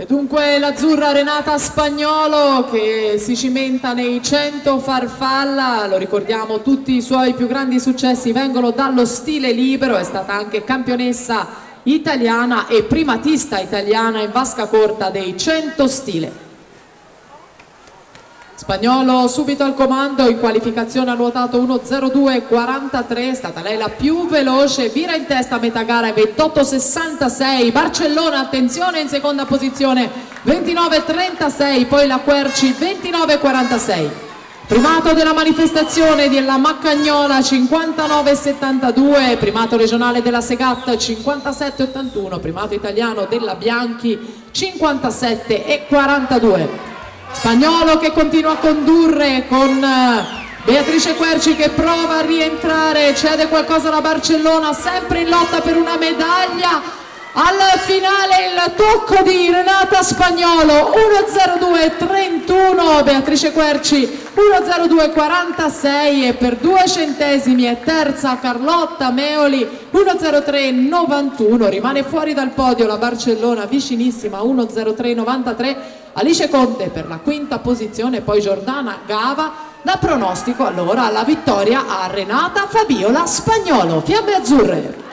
E dunque l'azzurra Renata Spagnolo che si cimenta nei 100 farfalla, lo ricordiamo, tutti i suoi più grandi successi vengono dallo stile libero, è stata anche campionessa italiana e primatista italiana in vasca corta dei 100 stile. Spagnolo subito al comando, in qualificazione ha nuotato 1.02.43, è stata lei la più veloce, vira in testa a metà gara 28.66, Barcellona attenzione in seconda posizione 29.36, poi la Querci 29.46. Primato della manifestazione della Maccagnola 59.72, primato regionale della Segat 57.81, primato italiano della Bianchi 57.42. Spagnolo che continua a condurre con Beatrice Querci che prova a rientrare, cede qualcosa alla Barcellona, sempre in lotta per una medaglia. Al finale il tocco di Renata Spagnolo 1.02.31, Beatrice Querci 1.02.46 e per 2 centesimi è terza Carlotta Meoli 1.03.91, rimane fuori dal podio la Barcellona vicinissima 1.03.93, Alice Conte per la quinta posizione, poi Giordana Gava. Da pronostico allora la vittoria a Renata Fabiola Spagnolo, Fiamme Azzurre.